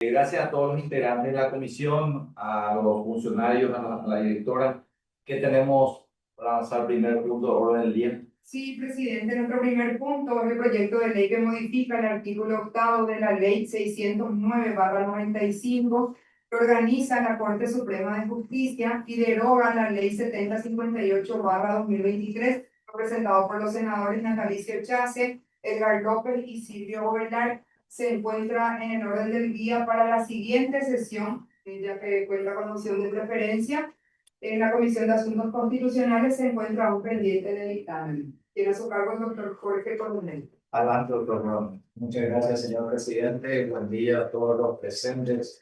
Gracias a todos los integrantes de la comisión, a los funcionarios, a la directora, que tenemos para avanzar el primer punto de orden del día. Sí, presidente, nuestro primer punto es el proyecto de ley que modifica el artículo octavo de la ley 609/95, que organiza la Corte Suprema de Justicia y deroga la ley 7058/2023, presentado por los senadores Natalicio Chase, Edgar López y Silvio Ovelar. Se encuentra en el orden del día para la siguiente sesión, ya que cuenta con moción de preferencia. En la Comisión de Asuntos Constitucionales se encuentra un pendiente de dictamen. Tiene a su cargo el doctor Jorge Coronel. Adelante, doctor Ron. Muchas gracias, señor presidente. Buen día a todos los presentes.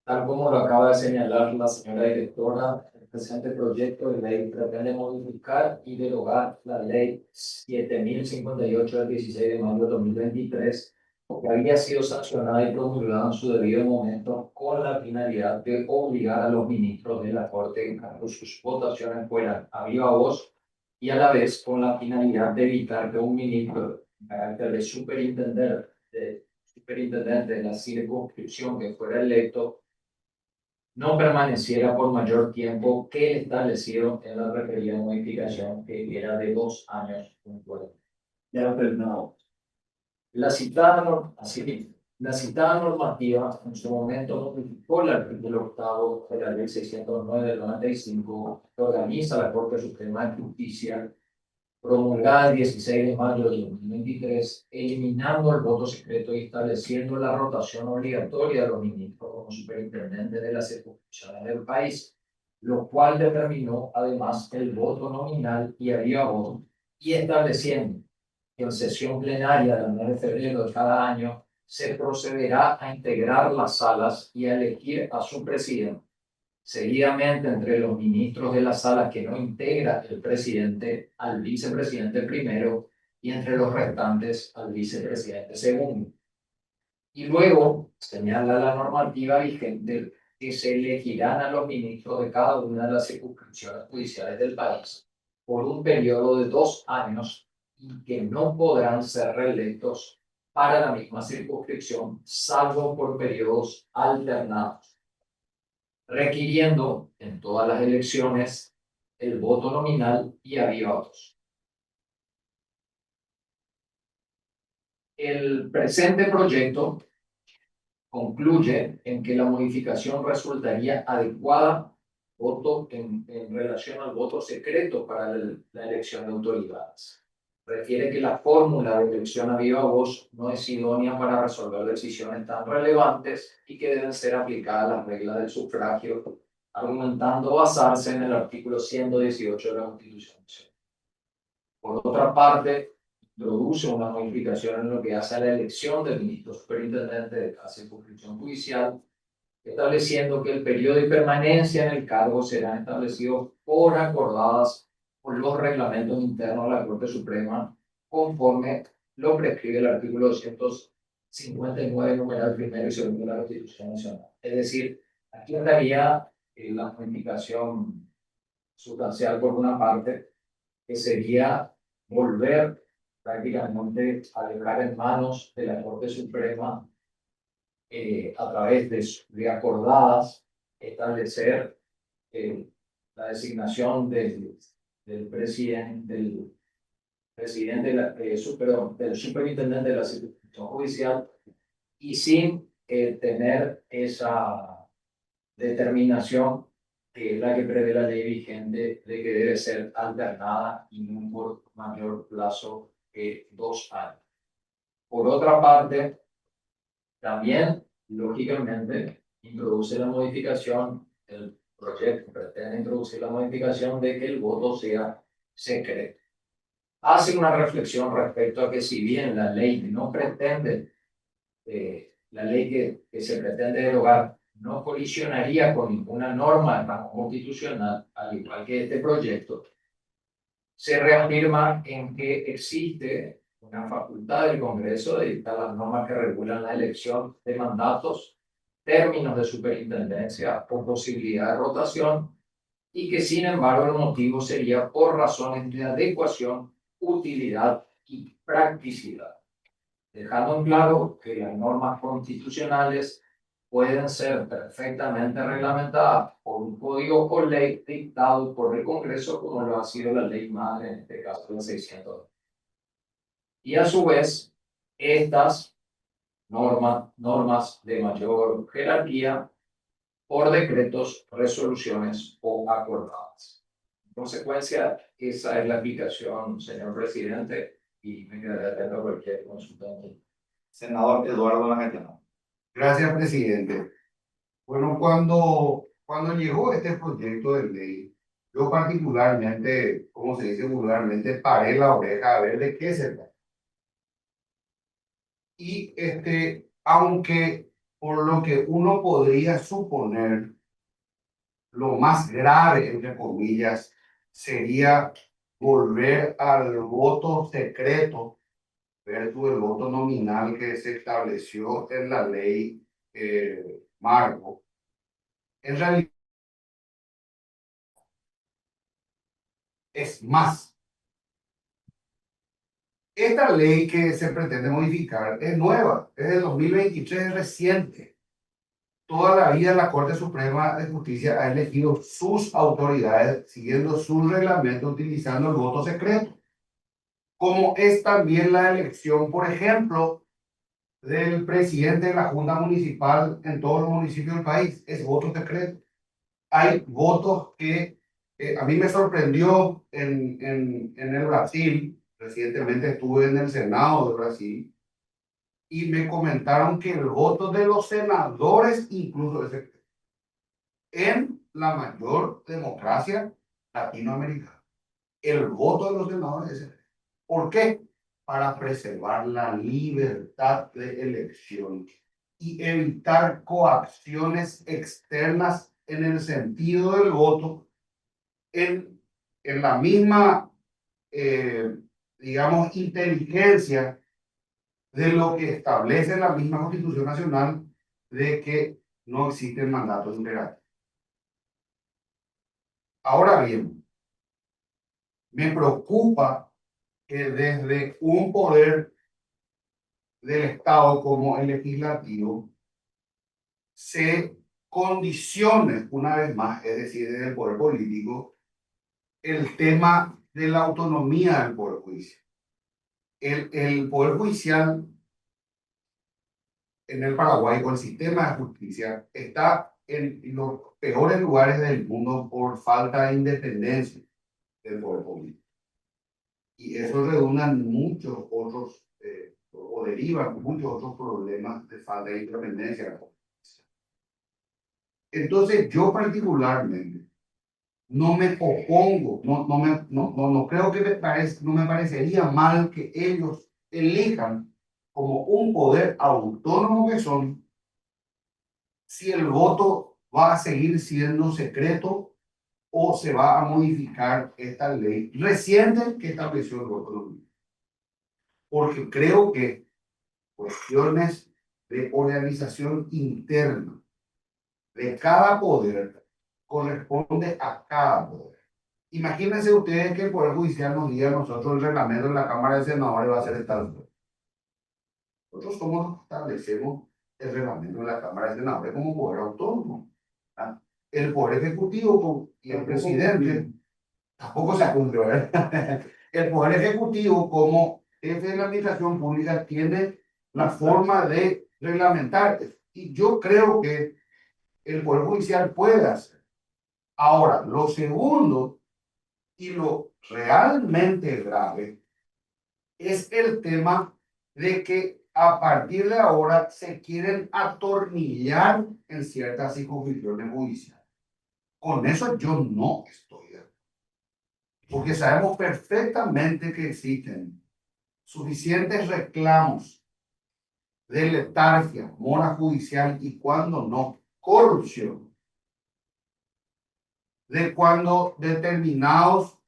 Tal como lo acaba de señalar la señora directora, el presente proyecto de ley pretende modificar y derogar la ley 7058 del 16 de mayo de 2023, que había sido sancionada y promulgada en su debido momento con la finalidad de obligar a los ministros de la Corte a que sus votaciones fueran a viva voz y a la vez con la finalidad de evitar que un ministro en carácter de superintendente de la circunscripción que fuera electo no permaneciera por mayor tiempo que el establecido en la referida modificación, que era de 2 años puntuales. Ya lo terminamos. La citada, la citada normativa en su momento modificó el artículo octavo de la ley 609 del 95, que organiza la Corte Suprema de Justicia, promulgada el 16 de mayo de 2023, eliminando el voto secreto y estableciendo la rotación obligatoria de los ministros como superintendentes de las circunscripciones del país, lo cual determinó además el voto nominal y a viva voz, y estableciendo que en sesión plenaria del mes de febrero de cada año se procederá a integrar las salas y a elegir a su presidente. Seguidamente, entre los ministros de la sala que no integra el presidente, al vicepresidente primero, y entre los restantes, al vicepresidente segundo. Y luego, señala la normativa vigente que se elegirán a los ministros de cada una de las circunscripciones judiciales del país por un periodo de 2 años y que no podrán ser reelectos para la misma circunscripción, salvo por periodos alternados, requiriendo en todas las elecciones el voto nominal y a viva voz. El presente proyecto concluye en que la modificación resultaría adecuada en relación al voto secreto para la elección de autoridades. Refiere que la fórmula de elección a viva voz no es idónea para resolver decisiones tan relevantes y que deben ser aplicadas las reglas del sufragio, argumentando basarse en el artículo 118 de la Constitución. Por otra parte, introduce una modificación en lo que hace a la elección del ministro superintendente de cada circunscripción judicial, estableciendo que el periodo de permanencia en el cargo será establecido por acordadas por los reglamentos internos de la Corte Suprema, conforme lo prescribe el artículo 259, numeral primero y segundo de la Constitución Nacional. Es decir, aquí estaría la modificación sustancial por una parte, que sería volver prácticamente a dejar en manos de la Corte Suprema, a través de acordadas, establecer la designación del presidente, del superintendente de la circunscripción judicial, y sin tener esa determinación que es la que prevé la ley vigente de que debe ser alternada y no por mayor plazo que 2 años. Por otra parte, también, lógicamente, introduce la modificación, el proyecto pretende introducir la modificación de que el voto sea secreto. Hace una reflexión respecto a que si bien la ley no pretende, la ley que se pretende derogar no colisionaría con ninguna norma de rango constitucional, al igual que este proyecto, se reafirma en que existe una facultad del Congreso de dictar las normas que regulan la elección de mandatos, términos de superintendencia o posibilidad de rotación, y que sin embargo el motivo sería por razones de adecuación, utilidad y practicidad, dejando en claro que las normas constitucionales pueden ser perfectamente reglamentadas por un código o ley dictado por el Congreso, como lo ha sido la ley madre, en este caso la 600. Y a su vez, estas normas de mayor jerarquía por decretos, resoluciones o acordadas. En consecuencia, esa es la aplicación, señor presidente, y me quedaré atento a cualquier consulta. Senador Eduardo Langetano. Gracias, presidente. Bueno, cuando llegó este proyecto de ley, yo particularmente, como se dice vulgarmente, paré la oreja a ver de qué se trata. Y aunque por lo que uno podría suponer, lo más grave, entre comillas, sería volver al voto secreto versus el voto nominal que se estableció en la ley marco. En realidad es más. Esta ley que se pretende modificar es nueva, es del 2023, es reciente. Toda la vida la Corte Suprema de Justicia ha elegido sus autoridades siguiendo su reglamento utilizando el voto secreto, como es también la elección, por ejemplo, del presidente de la Junta Municipal en todos los municipios del país, es voto secreto. Hay votos que a mí me sorprendió en el Brasil. Recientemente estuve en el Senado de Brasil y me comentaron que el voto de los senadores incluso es secreto en la mayor democracia latinoamericana. El voto de los senadores es secreto. ¿Por qué? Para preservar la libertad de elección y evitar coacciones externas en el sentido del voto en la misma, digamos, inteligencia de lo que establece la misma Constitución Nacional de que no existen mandatos imperativos. Ahora bien, me preocupa que desde un poder del Estado como el legislativo se condicione una vez más, es decir, desde el poder político, el tema de la autonomía del poder judicial. El poder judicial en el Paraguay, o el sistema de justicia, está en los peores lugares del mundo por falta de independencia del poder político. Y eso redunda en muchos otros, o deriva en muchos otros problemas de falta de independencia de la justicia. Entonces, yo particularmente no me opongo, no creo que no me parecería mal que ellos elijan como un poder autónomo que son, si el voto va a seguir siendo secreto o se va a modificar esta ley reciente que estableció el voto nominal. Porque creo que cuestiones de organización interna de cada poder corresponde a cada poder. Imagínense ustedes que el Poder Judicial nos diga a nosotros el reglamento de la Cámara de Senadores va a ser tal. Nosotros somos los que establecemos el reglamento de la Cámara de Senadores como poder autónomo. ¿Ah? El Poder Ejecutivo y el presidente tampoco se cumple, ¿verdad? El Poder Ejecutivo como jefe de la administración pública tiene la forma de reglamentar. Y yo creo que el Poder Judicial puede hacer. Ahora, lo segundo y lo realmente grave es el tema de que a partir de ahora se quieren atornillar en ciertas circunscripciones judiciales. Con eso yo no estoy de acuerdo. Porque sabemos perfectamente que existen suficientes reclamos de letargia, mora judicial y cuando no, corrupción. De cuando determinados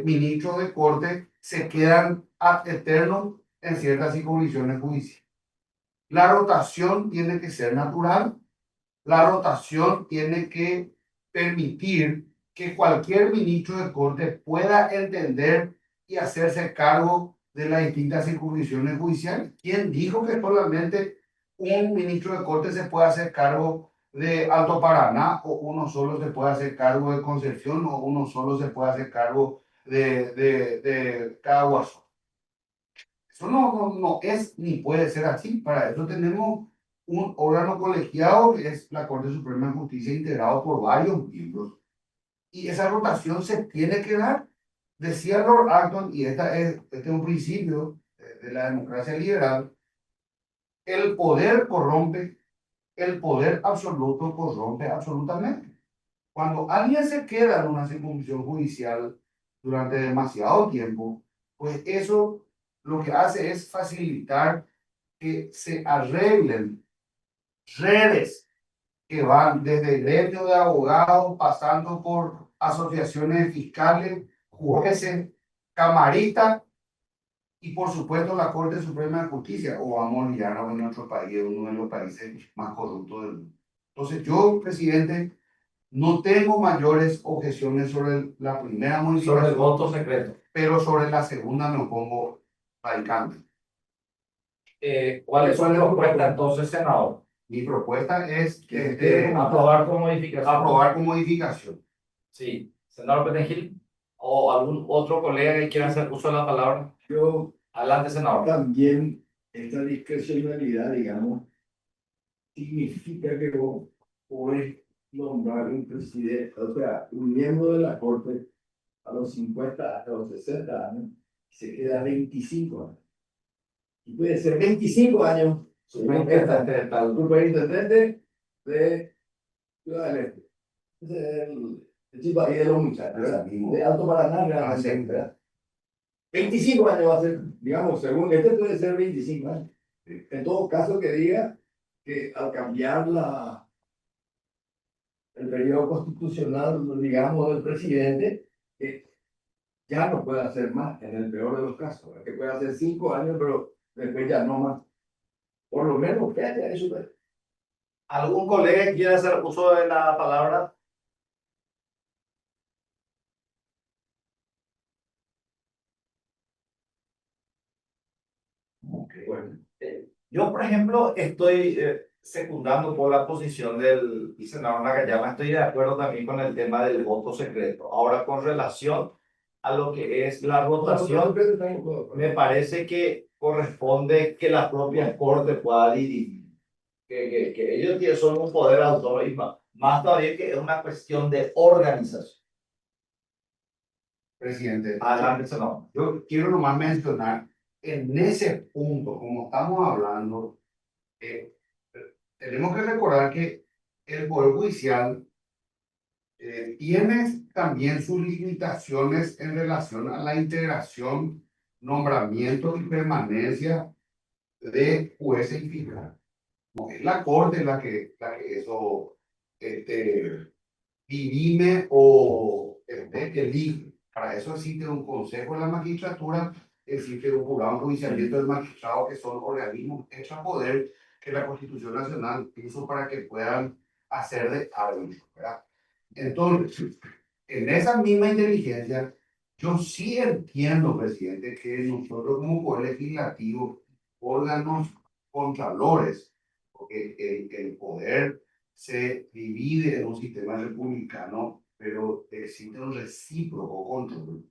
ministros de corte se quedan ad eterno en ciertas circunscripciones judiciales. La rotación tiene que ser natural. La rotación tiene que permitir que cualquier ministro de corte pueda entender y hacerse cargo de las distintas circunscripciones judiciales. ¿Quién dijo que solamente un ministro de Corte se puede hacer cargo de Alto Paraná, o uno solo se puede hacer cargo de Concepción, o uno solo se puede hacer cargo de Caguas. Eso no es ni puede ser así. Para eso tenemos un órgano colegiado que es la Corte Suprema de Justicia, integrado por varios miembros. Y esa rotación se tiene que dar. Decía Lord Acton, y este es un principio de la democracia liberal: el poder corrompe, el poder absoluto corrompe absolutamente. Cuando alguien se queda en una circunscripción judicial durante demasiado tiempo, pues eso lo que hace es facilitar que se arreglen redes que van desde gremio de abogados, pasando por asociaciones fiscales, jueces, camaristas y por supuesto la Corte Suprema de Justicia, o vamos a olvidarnos en nuestro país, uno de los países más corruptos del mundo. Entonces yo, presidente, no tengo mayores objeciones sobre la primera Sobre el modificación, voto secreto. pero sobre la segunda me opongo radicalmente. ¿Cuál es su propuesta entonces, senador? Mi propuesta es Aprobar con modificación. aprobar con modificación. Sí. Senador Petengil, o algún otro colega que quiera hacer uso de la palabra. Yo Adelante, senador. también, esta discrecionalidad, digamos, significa que vos podés nombrar un presidente, o sea, un miembro de la Corte a los 50, hasta los 60 años, se queda 25 años. Y puede ser 25 años Superintendente de tal. superintendente de Ciudad del Este. Ese es el tipo ahí de los muchachos, ¿verdad? De Alto Paraná, realmente, ¿verdad? 25 años va a ser, digamos, según este puede ser 25 años. En todo caso, que diga que al cambiar el periodo constitucional, digamos, del presidente, ya no puede hacer más, en el peor de los casos, que puede hacer 5 años, pero después ya no más. Por lo menos que haya eso. ¿Algún colega que quiera hacer uso de la palabra? Bueno, Yo, por ejemplo, estoy secundando por la posición del senador Nagayama. Estoy de acuerdo también con el tema del voto secreto. Ahora, con relación a lo que es la votación, me parece que corresponde que la propia Corte pueda dirigir. Que ellos son un poder autónomo y más todavía que es una cuestión de organización. Presidente, Adelante, senador. yo quiero nomás mencionar en ese punto, como estamos hablando, tenemos que recordar que el Poder Judicial tiene también sus limitaciones en relación a la integración, nombramiento y permanencia de jueces y fiscales. No es la Corte la que eso dirime o elige. Para eso existe un Consejo de la Magistratura, existe un jurado de enjuiciamiento del magistrado, que son organismos extrapoder que la Constitución Nacional hizo para que puedan hacer de árbitros, ¿verdad? Entonces, en esa misma inteligencia, yo sí entiendo, presidente, que nosotros como Poder Legislativo, órganos contralores, porque el poder se divide en un sistema republicano, pero existe un recíproco control.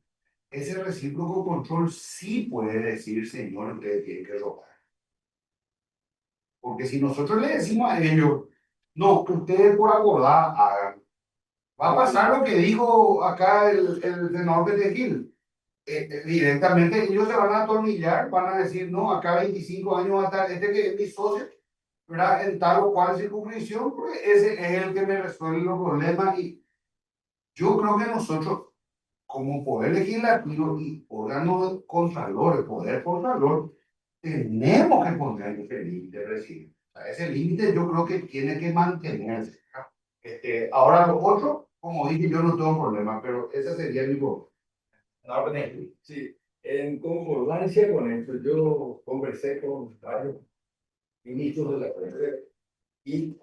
Ese recíproco control sí puede decir: señor, usted tiene que rogar. Porque si nosotros le decimos a ellos: no, ustedes por acordar hagan, va a pasar lo que dijo acá el senador Petengil. Directamente ellos se van a atornillar, van a decir: no, acá 25 años va a estar este que es mi socio, ¿verdad? En tal o cual circunscripción, pues ese es el que me resuelve los problemas. Y yo creo que nosotros, como Poder Legislativo y órgano contralor, el Poder Contralor, tenemos que poner ese límite, presidente. O sea, ese límite yo creo que tiene que mantenerse. Ahora lo otro, como dije, yo no tengo problema, pero ese sería mi problema. Senador Petengil. sí, en concordancia con esto, yo conversé con varios ministros de la Corte y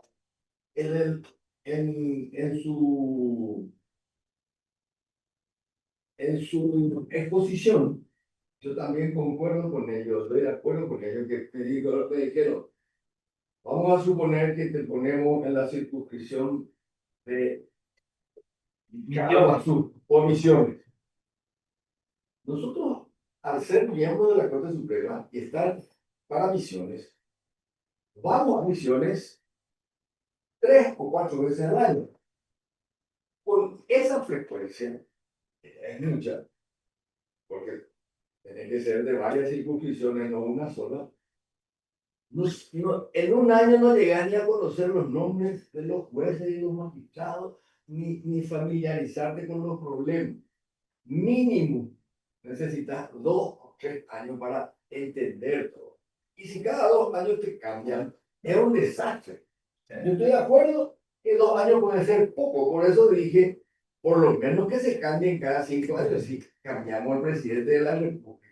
en su exposición, yo también concuerdo con ellos, estoy de acuerdo con ellos, que dijeron Vamos a suponer que te ponemos en la circunscripción de Sur o Misiones. Nosotros, al ser miembros de la Corte Suprema y estar para Misiones, vamos a Misiones 3 o 4 veces al año. Con esa frecuencia, que es mucha, porque tiene que ser de varias circunscripciones, no una sola. En un año no llegas ni a conocer los nombres de los jueces y los magistrados, ni familiarizarte con los problemas. Mínimo, necesitas 2 o 3 años para entender todo. Y si cada 2 años te cambian, es un desastre. Yo estoy de acuerdo que 2 años puede ser poco, por eso dije, por lo menos que se cambien cada 5 años. Si cambiamos al presidente de la República,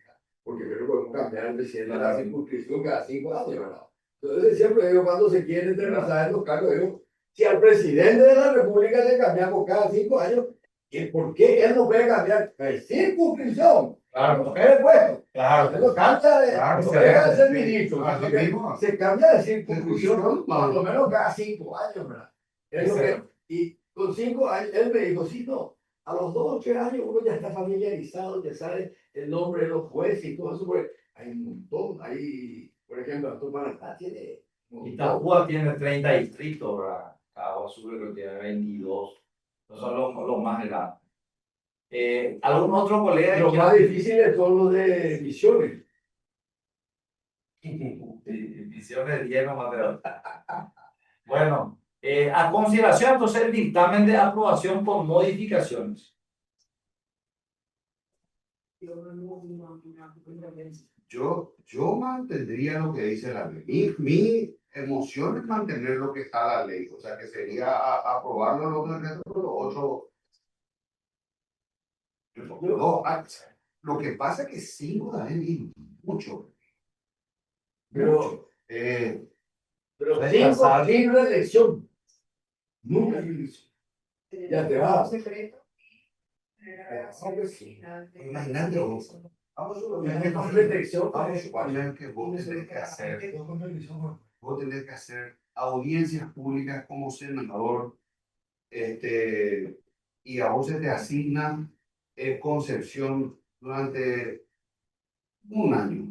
porque creo que podemos cambiar al presidente de la circunscripción cada 5 años, ¿verdad? Entonces siempre digo, cuando se quieren eternizar en los cargos, digo, si al presidente de la República le cambiamos cada 5 años, ¿por qué él no puede cambiar de circunscripción? Claro. No puede puesto. Claro. Él no cambia de, Claro, no se deja de deja. ser ministro, Así sino que mismo. se cambia de circunscripción por lo menos cada 5 años, ¿verdad? Es lo que, y con 5 años, él me dijo, sí, no, a los 2 o 3 años uno ya está familiarizado, ya sabe el nombre de los jueces y todo eso, porque hay un montón, hay, por ejemplo, Alto Paraná tiene un montón. Itapúa tiene 30 distritos, ¿verdad? Cabo Sur creo que tiene 22. Esos son los más grandes. ¿Algún otro colega? Los más difíciles son los de Misiones. Misiones 10 no Mateo. Bueno, a consideración entonces el dictamen de aprobación con modificaciones. Yo mantendría lo que dice la ley. Mi emoción es mantener lo que está la ley, o sea, que sería aprobarlo lo que el otro. Lo que pasa es que 5 también es mucho. Pero, Eh, pero Deja 5 saber. sin reelección. Nunca hay elección. Ya te vas. Secreto y tener la redacción final de- Imagínate vos. Vamos a suponer Con reelección. vamos a suponer que vos tenés que hacer audiencias públicas como senador, y a vos se te asigna Concepción durante un año.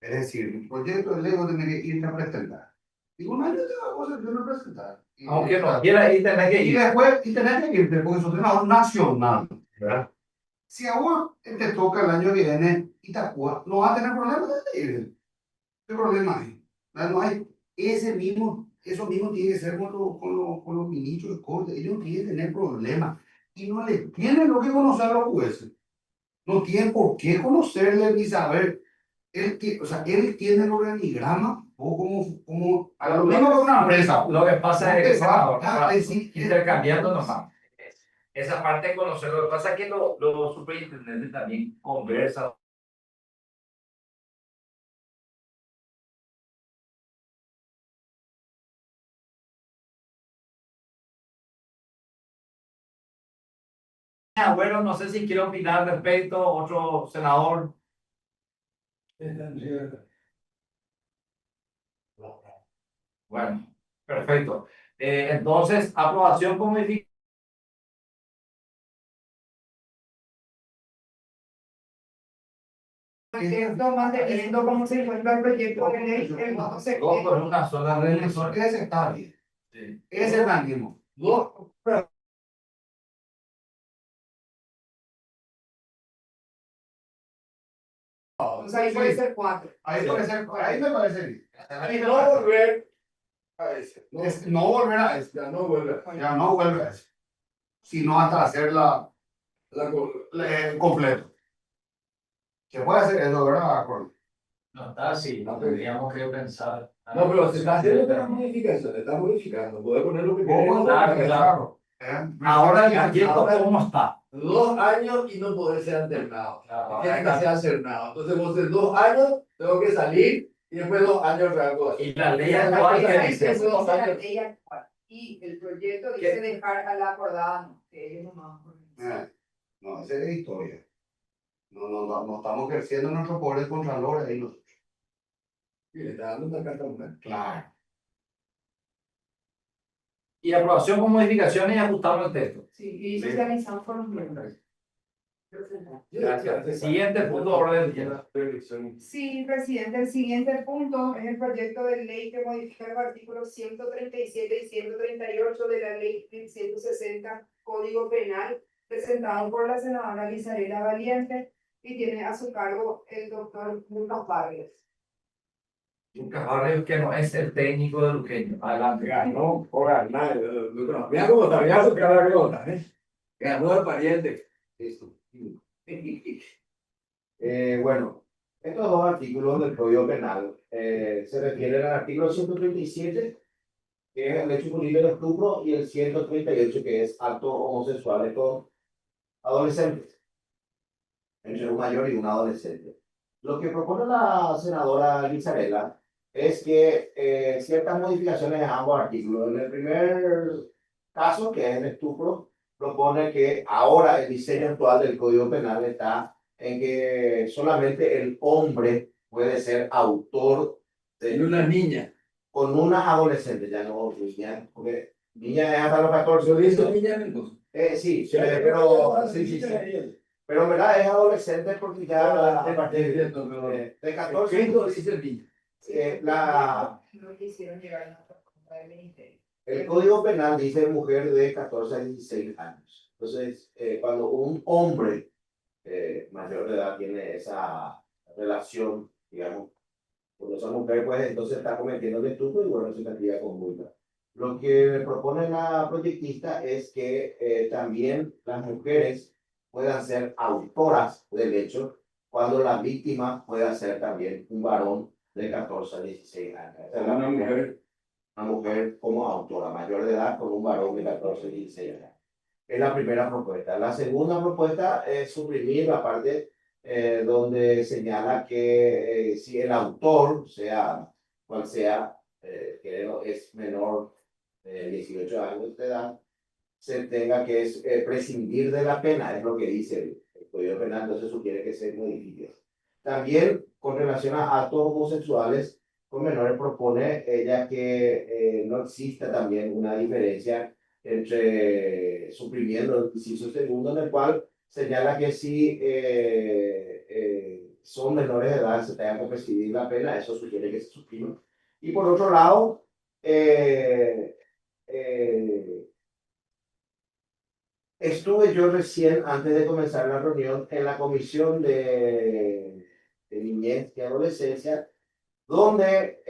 Es decir, el proyecto de ley vos tenés que irte a presentar. Y un año te va a Concepción a presentar. Aunque no quiera ir, tenés que Y ir. después, y tenés que irte porque sos senador nacional, ¿verdad? Si a vos te toca el año que viene Itapúa, no vas a tener problemas de irte. ¿Qué problema hay? No hay eso mismo tiene que ser con los ministros de corte. Ellos no tienen que tener problemas. Y no les tienen lo que conocer a los jueces. No tienen por qué conocerle ni saber. O sea, él tiene el organigrama o como a lo mismo que una empresa. Lo que pasa es que senador, decir, intercambiando nomás. Esa parte de conocer, lo que pasa es que los superintendentes también conversan. Bueno, no sé si quiero opinar al respecto, otro senador. Bueno, perfecto. Entonces, aprobación con modificación. Esto manteniendo como se encuentra el proyecto de ley, el voto Dos secreto. por una sola reelección. Ese está bien. Sí. Ese está bien. Dos. Entonces ahí puede ser 4. Ahí me parece bien. Y no volver a ese. No, No volver a eso. ya no vuelve. Ya no vuelve a eso. Sino hasta hacerla completo. Se puede hacer eso, ¿verdad, Corny? No está así, no tendríamos que pensar. No, pero se está haciendo una modificación, se está modificando. Puede poner lo que ¿Cómo? quiera. Claro. Ahora el proyecto, ¿cómo está? 2 años y no poder ser alternado. Claro. Tiene que ser alternado. Entonces, vos en 2 años tengo que salir y después 2 años rehago así. Y la ley actual que dice. Y el proyecto dice dejar a la acordada, no, que ellos nomás. No, esa es historia. No estamos ejerciendo nuestro poder de contralor ahí nosotros. Y le está dando una carta blanca. Claro. Y aprobación con modificaciones y ajustamos el texto. Sí, y socializamos con los miembros. Gracias. Siguiente punto de orden del día. Sí, presidente, el siguiente punto es el proyecto de ley que modifica los artículos 137 y 138 de la ley 1160, Código Penal, presentado por la senadora Lisarela Valiente y tiene a su cargo el doctor Lucas Vargas. Lucas Barrios, que no es el técnico de Luqueño. Adelante. Ganó o ganar. Mira cómo está, mira su cara de gota, ¿eh? Ganó el pariente. Listo. Bueno, estos dos artículos del Código Penal se refieren al artículo 137, que es el hecho punible de estupro, y el 138, que es actos homosexuales con adolescentes, entre un mayor y un adolescente. Lo que propone la senadora Lizarella es que ciertas modificaciones a ambos artículos. En el primer caso, que es el estupro, propone que ahora el diseño actual del Código Penal está en que solamente el hombre puede ser autor De una niña. con una adolescente, ya no niña, porque niña es hasta los 14. Yo hizo niña entonces. Sí, pero sí. Pero en verdad es adolescente porque ya a partir de 14 dice el niño. No quisieron llegar a una compra del ministerio. el Código Penal dice mujer de 14 a 16 años. Entonces, cuando un hombre mayor de edad tiene esa relación, digamos, con esa mujer, pues entonces está cometiendo el estupro y bueno, se castiga con multa. Lo que propone la proyectista es que también las mujeres puedan ser autoras del hecho cuando la víctima pueda ser también un varón de 14 a 16 años. Esa es una mujer como autora mayor de edad con un varón de 14 a 16 años. Es la primera propuesta. La segunda propuesta es suprimir la parte donde señala que si el autor, sea cual sea, que es menor de 18 años de edad, se tenga que prescindir de la pena, es lo que dice el Código Penal, entonces sugiere que se modifique. También con relación a actos homosexuales con menores propone ella que no exista también una diferencia entre suprimiendo el inciso segundo, en el cual señala que si son menores de edad se tenga que prescribir la pena, eso sugiere que se suprima. Y por otro lado, estuve yo recién, antes de comenzar la reunión, en la comisión de niñez y adolescencia, donde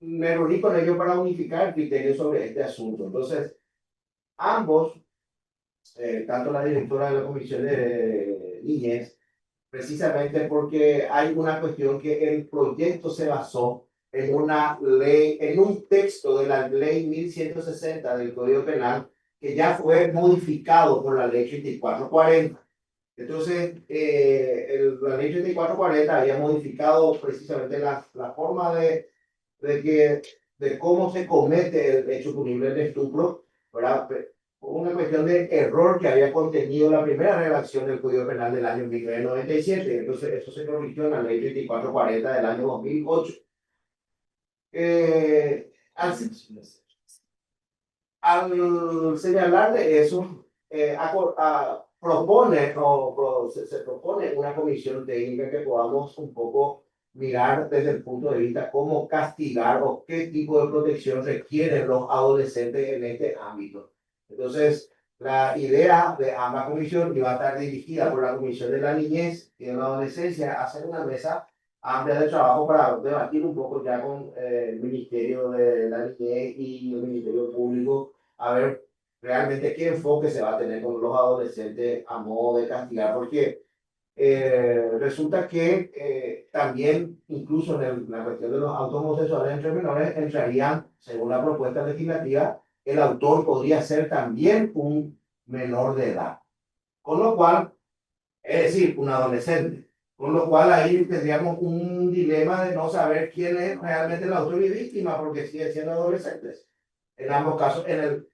me reuní con ellos para unificar criterios sobre este asunto. Entonces, ambos, tanto la directora de la comisión de niñez, precisamente porque hay una cuestión que el proyecto se basó en una ley, en un texto de la ley 1160 del Código Penal, que ya fue modificado por la ley 8440. Entonces, la ley 8440 había modificado precisamente la forma de cómo se comete el hecho punible de estupro, ¿verdad? Una cuestión de error que había contenido la primera redacción del Código Penal del año 1997. Entonces, eso se corrigió en la ley 2440 del año 2008. Al señalar de eso, se propone una comisión técnica que podamos un poco mirar desde el punto de vista cómo castigar o qué tipo de protección requieren los adolescentes en este ámbito. Entonces, la idea de ambas comisiones iba a estar dirigida por la Comisión de la Niñez y de la Adolescencia, hacer una mesa amplia de trabajo para debatir un poco ya con el Ministerio de la Niñez y el Ministerio Público, a ver realmente qué enfoque se va a tener con los adolescentes a modo de castigar, porque resulta que también, incluso en la cuestión de los autos homosexuales entre menores, entrarían, según la propuesta legislativa, el autor podría ser también un menor de edad. Con lo cual, es decir, un adolescente. Con lo cual ahí tendríamos un dilema de no saber quién es realmente el autor y víctima, porque siguen siendo adolescentes. En ambos casos, en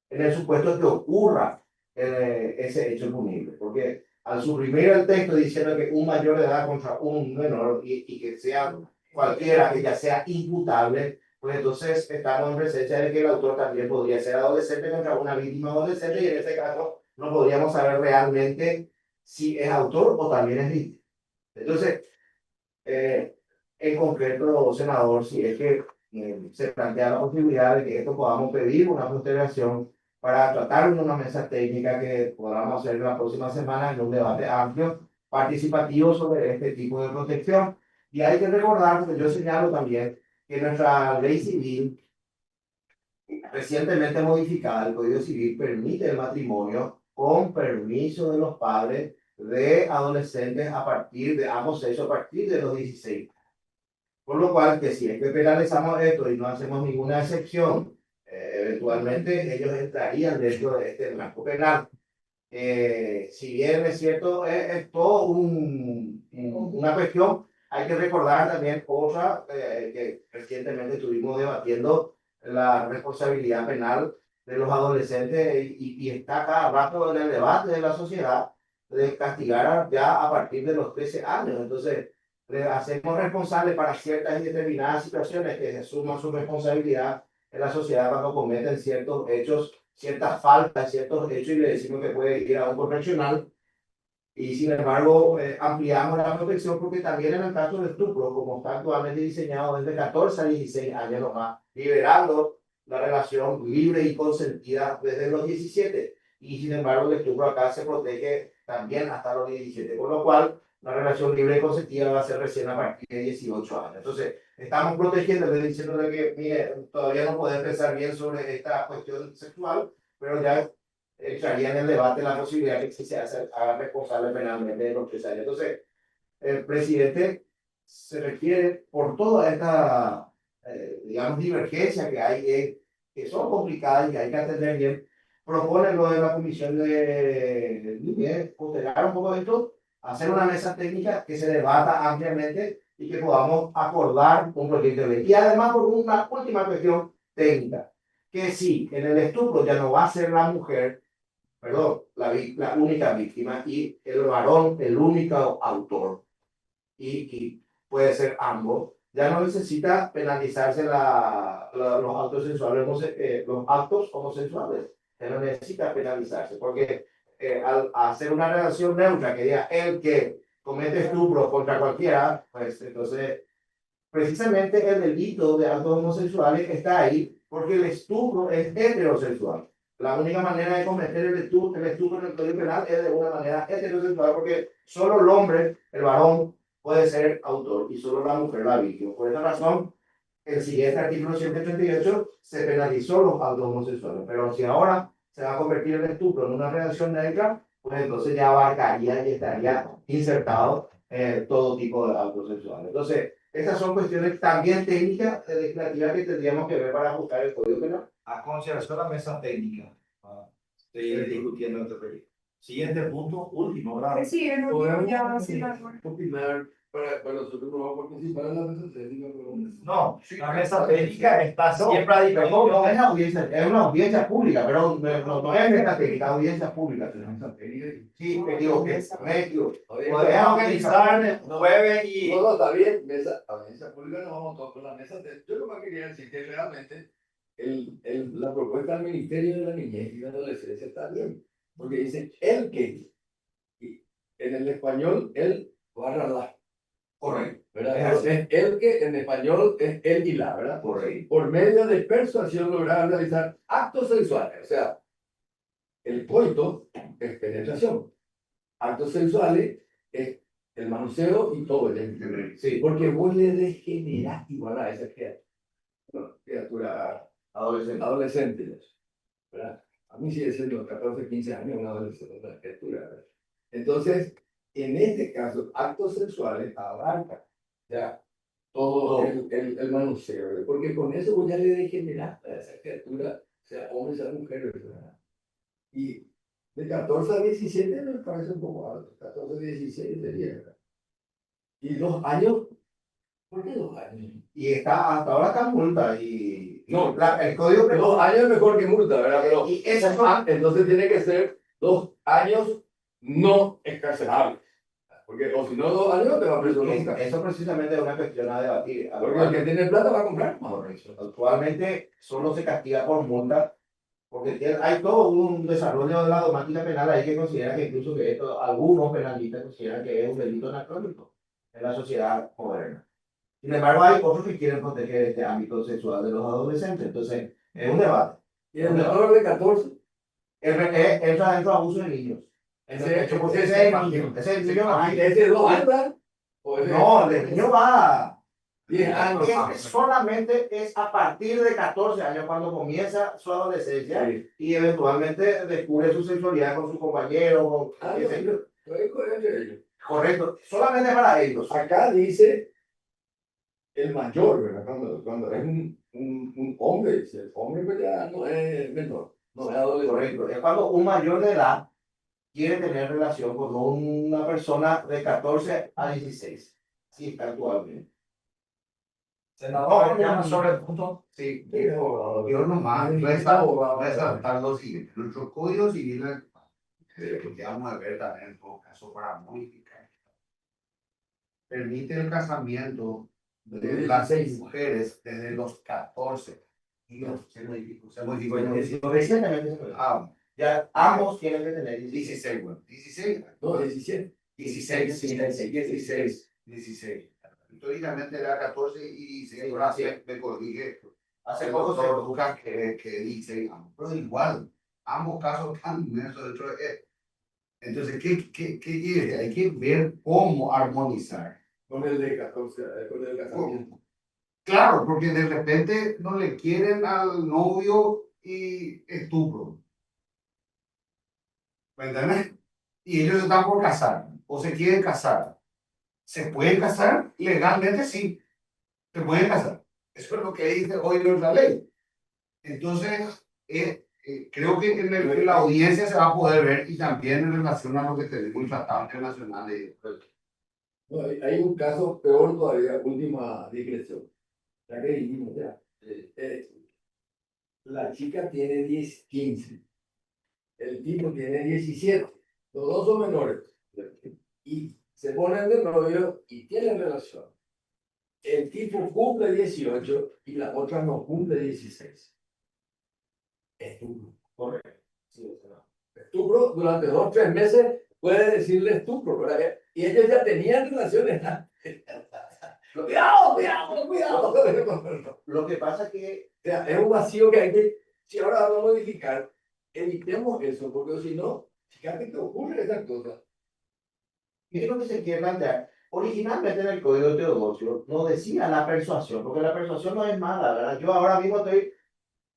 el supuesto que ocurra ese hecho punible. Porque al suprimir el texto diciendo que un mayor de edad contra un menor y que sea cualquiera que ya sea imputable, pues entonces estamos en presencia de que el autor también podría ser adolescente contra una víctima adolescente y en ese caso no podríamos saber realmente si es autor o también es víctima. Entonces, en concreto, senador, si es que se plantea la posibilidad de que esto podamos pedir una postergación para tratar en una mesa técnica que podamos hacer la próxima semana en un debate amplio, participativo sobre este tipo de protección. Y hay que recordar, porque yo señalo también, que nuestra ley civil, recientemente modificada, el Código Civil, permite el matrimonio con permiso de los padres de adolescentes a partir de ambos sexos, a partir de los 16. Por lo cual, que si es que penalizamos esto y no hacemos ninguna excepción, eventualmente ellos entrarían dentro de este marco penal. Si bien es cierto, es todo una cuestión, hay que recordar también otra que recientemente estuvimos debatiendo, la responsabilidad penal de los adolescentes y está cada rato en el debate de la sociedad de castigar ya a partir de los 13 años. Entonces, le hacemos responsables para ciertas y determinadas situaciones que se suman su responsabilidad en la sociedad cuando cometen ciertos hechos, ciertas faltas, ciertos hechos y le decimos que puede ir a un correccional y sin embargo ampliamos la protección porque también en el caso de estupro, como está actualmente diseñado desde 14 a 16 años nomás, liberando la relación libre y consentida desde los 17 y sin embargo el estupro acá se protege también hasta los 17, con lo cual la relación libre y consentida va a ser recién a partir de 18 años. Entonces, estamos protegiéndole, diciéndole que, mire, todavía no puede pensar bien sobre esta cuestión sexual, pero ya entraría en el debate la posibilidad de que se haga responsable penalmente de los 3 años. Entonces, el presidente se requiere por toda esta, digamos, divergencia que hay, que son complicadas y que hay que atender bien, propone lo de la comisión de postergar un poco esto, hacer una mesa técnica que se debata ampliamente y que podamos acordar un proyecto de ley. Y además, por una última cuestión técnica, que si en el estupro ya no va a ser la mujer, perdón, la única víctima y el varón el único autor, y puede ser ambos, ya no necesita penalizarse los actos sexuales, los actos homosexuales, ya no necesita penalizarse, porque al hacer una relación neutra que diga el que comete estupro contra cualquiera, pues entonces precisamente el delito de actos homosexuales está ahí porque el estupro es heterosexual. La única manera de cometer el estupro en el Código Penal es de una manera heterosexual porque solo el hombre, el varón, puede ser autor y solo la mujer la víctima. Por esa razón, el siguiente artículo 138 se penalizó los actos homosexuales. Pero si ahora se va a convertir el estupro en una relación neutra, pues entonces ya abarcaría y estaría insertado todo tipo de actos sexuales. Entonces, estas son cuestiones también técnicas legislativas que tendríamos que ver para ajustar el Código Penal. A consideración de la mesa técnica. Estoy discutiendo este proyecto. Siguiente punto, último, ¿verdad? Sí, el último ya sí la opinar para nosotros no vamos a participar en la mesa técnica, pero No, la mesa técnica está siempre a disposición. No es audiencia, es una audiencia pública, pero no es mesa técnica, audiencia pública. Sí, me equivoqué, me equivoqué. Podemos organizar el jueves y... no, está bien, audiencia pública no vamos todos con la mesa técnica. Yo lo que quería decir que realmente la propuesta del Ministerio de la Niñez y la Adolescencia está bien, porque dice el que, y en el español, el barra la. Correcto. ¿Verdad? Es el que en español es el y la, ¿verdad? Correcto. Por medio de persuasión lograr realizar actos sexuales. O sea, el coito es penetración. Actos sexuales es el manoseo y todo el Sí. porque vos le degenerás igual a esa criatura adolescente, ¿verdad? A mí sigue siendo 14, 15 años una adolescente, una criatura, ¿verdad? Entonces, en este caso, actos sexuales abarca ya todo el manoseo, ¿verdad? Porque con eso vos ya le degeneraste a esa criatura, sea hombre, sea mujer, ¿verdad? Y de 14 a 17 me parece un poco alto, 14 a 16 sería, ¿verdad? Y 2 años, ¿por qué 2 años? Y está, hasta ahora está multa y... No, el código... 2 años es mejor que multa, ¿verdad? Pero y eso entonces tiene que ser 2 años no excarcelables. Porque o si no, 2 años te va preso nunca. Eso precisamente es una cuestión a debatir. Porque el que tiene plata va a comprar. Correcto. Actualmente solo se castiga por multa, porque hay todo un desarrollo de la dogmática penal ahí que considera que incluso que esto, algunos penalistas consideran que es un delito anacrónico en la sociedad moderna. Sin embargo, hay otros que quieren proteger este ámbito sexual de los adolescentes. Entonces, es un debate. Y el menor de 14. Entra dentro de abuso de niños. Ese es el niño. Ese es el niño. Ese 2 años. No, el niño va. 10 años. Solamente es a partir de 14 años cuando comienza su adolescencia Sí. y eventualmente descubre su sexualidad con su compañero. No, estoy coherente de ellos. Correcto, solamente para ellos. Acá dice el mayor, ¿verdad? Cuando es un hombre, dice, el hombre pues ya no es menor, no es adolescente. Correcto, es cuando un mayor de edad quiere tener relación con una persona de 14 a 16. Así está actualmente. Senador, ya sobre el punto. Sí, Sí, abogado. yo nomás Abogado. resaltar lo siguiente. Nuestro código civil, que vamos a ver también en todo caso para modificar, permite el casamiento de las 16. mujeres desde los 14. Y se modificó Bueno, en 16. recientemente se puede. Ya ambos tienen que tener 16. 16, bueno. 16. No, 17. 16. 16. Históricamente era 14 y 16. Ahora sí me corrige. Hace poco se Lucas que dice, pero igual, ambos casos están inmersos dentro de él. Entonces, ¿qué quiere? Hay que ver cómo armonizar. Con el de 14, con el casamiento. Claro, porque de repente no le quieren al novio y estupro. ¿Me entiendes? Y ellos están por casar o se quieren casar. ¿Se pueden casar? Legalmente sí. Se pueden casar. Eso es lo que dice hoy nuestra ley. Entonces, creo que en la audiencia se va a poder ver y también en relación a lo que tenemos en tratados internacionales. No, hay un caso peor todavía, última digresión. Ya que dijimos ya. La chica tiene 15. El tipo tiene 17. Los dos son menores. Y se ponen de novio y tienen relación. El tipo cumple 18 y la otra no cumple 16. Estupro. Correcto. Sí, estupro durante 2 o 3 meses puede decirle estupro, ¿verdad? Y ellos ya tenían relaciones. Cuidado. Lo que pasa es que O sea, es un vacío que hay que, si ahora vamos a modificar, evitemos eso, porque si no, fíjate que ocurre esa cosa. ¿qué es lo que se quiere plantear? Originalmente en el Código de Teodosio no decía la persuasión, porque la persuasión no es mala, ¿verdad? Yo ahora mismo estoy,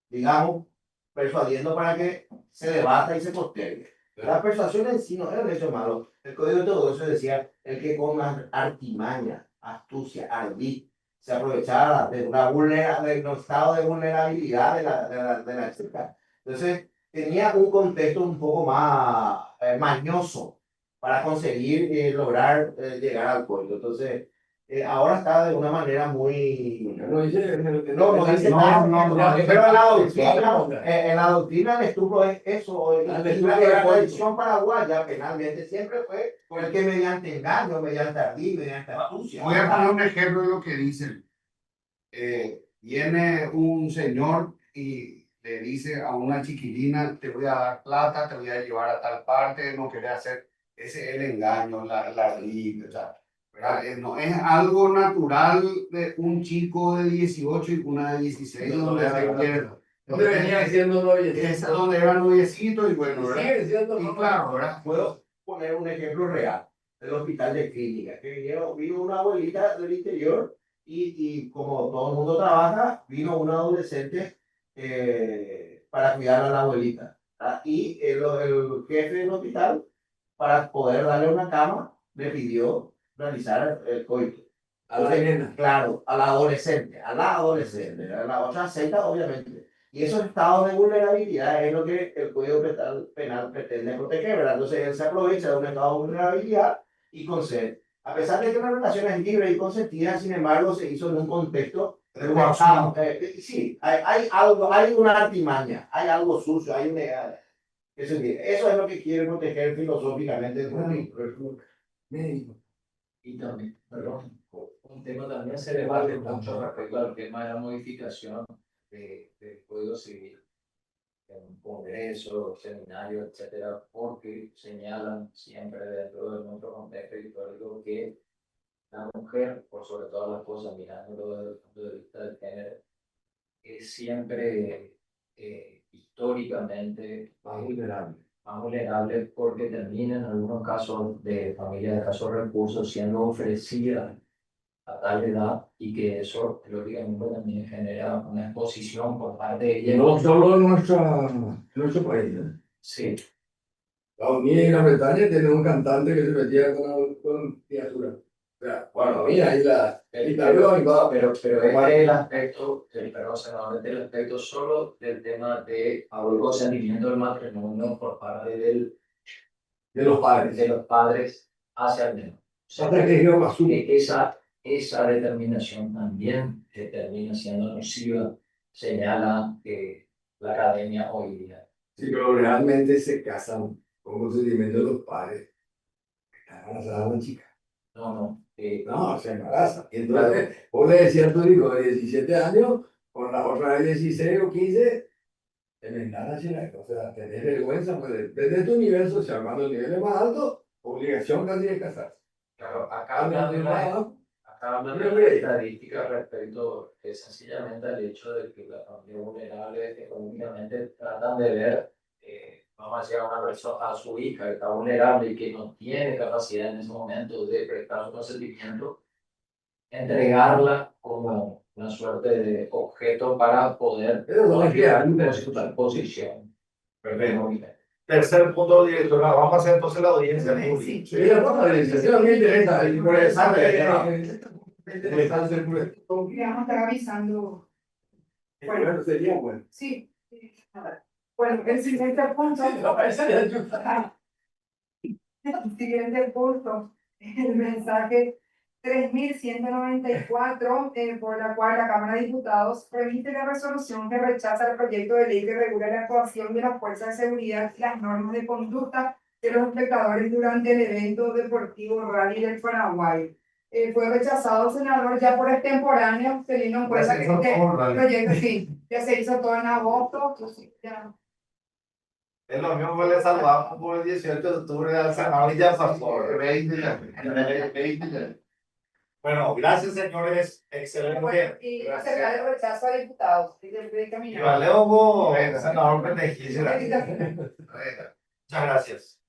digamos, persuadiendo para que se debata y se postergue. La persuasión en sí no es un hecho malo. El Código de Teodosio decía el que con artimaña, astucia, ardid, se aprovechara de de un estado de vulnerabilidad de la chica. Entonces, tenía un contexto un poco más mañoso para conseguir lograr llegar al coito. Entonces, ahora está de una manera muy... No dice, No dice No, nada, pero en la doctrina el estupro es eso, El y estupro la es tradición paraguaya penalmente siempre fue el que mediante engaño, mediante ardid, mediante astucia. Voy a poner un ejemplo de lo que dicen. Viene un señor y le dice a una chiquilina, te voy a dar plata, te voy a llevar a tal parte, no quería hacer. Ese es el engaño, la ¿verdad? No es algo natural de un chico de 18 y una de 16 donde se quiere. donde venía siendo noviecito. Es donde era noviecito y bueno, ¿verdad? Sigue siendo Y claro, ¿verdad? Puedo poner un ejemplo real del hospital de clínica, que vino una abuelita del interior y como todo el mundo trabaja, vino una adolescente para cuidar a la abuelita. ¿Ah? Y el jefe del hospital, para poder darle una cama, le pidió realizar el coito. A la nena. Claro, a la adolescente, a la la otra acepta obviamente. Y esos estados de vulnerabilidad es lo que el Código Penal pretende proteger, ¿verdad? Entonces él se aprovecha de un estado de vulnerabilidad y concede. A pesar de que la relación es libre y consentida, sin embargo, se hizo en un contexto de un estado. Sí, hay algo, hay una artimaña, hay algo sucio, hay una... Eso es lo que quiere proteger filosóficamente el Código. médico. Y también, perdón, un tema también se debate mucho respecto al tema de la modificación del Código Civil en congresos, seminarios, etcétera, porque señalan siempre dentro de nuestro contexto histórico que la mujer, por sobre todas las cosas, mirándolo desde el punto de vista del género, es siempre históricamente más vulnerable porque termina en algunos casos de familias de escasos recursos siendo ofrecida a tal edad y que eso lógicamente también genera una exposición por parte de Y ella. no solo en nuestro país. Sí, Estados Unidos y Gran Bretaña tienen un cantante que se metía con criaturas. O sea, bueno, mira, ahí la dictadura y va. pero este es el aspecto, perdón, senador, este es el aspecto solo del tema de consentimiento del matrimonio por parte De los padres. de los padres hacia el menor. O sea, Hasta que yo asumo. que esa determinación también termina siendo nociva, señala la academia hoy día. Sí, pero realmente se casan con consentimiento de los padres. Está embarazada una chica. No, No, se embaraza. Y entonces, vos le decías a tu hijo de 17 años, con la otra de 16 o 15, tenés nada, chila. O sea, tenés vergüenza, pues desde tu nivel social, cuando el nivel es más alto, obligación casi de casarse. claro, Acá hablan de la estadística respecto sencillamente al hecho de que las familias vulnerables económicamente tratan de ver, vamos a decir, a una persona, a su hija que está vulnerable y que no tiene capacidad en ese momento de prestar su consentimiento, entregarla como una suerte de objeto para poder Pero no es que hay su posición. Perfecto. Tercer punto, director. Vamos a hacer entonces la audiencia pública. Sí, la cosa de licenciatura me interesa. Y por eso, interesante, Y vamos a estar avisando. bueno, sería bueno. Sí. Bueno, el siguiente punto. El siguiente punto, el mensaje 3194, por la cual la Cámara de Diputados remite la resolución que rechaza el proyecto de ley que regula la actuación de las fuerzas de seguridad y las normas de conducta de los espectadores durante el evento deportivo Rally del Paraguay. Fue rechazado, senador, ya por extemporáneo, teniendo en cuenta que este proyecto, sí, ya se hizo todo en agosto, entonces ya. Es lo mismo que le saludamos por el 18 de octubre al senador y ya pasó. Bueno, gracias, señores. Excelente. Y acercar el rechazo a diputados. Y Y vale, Hugo, senador Pendejiz. Muchas gracias.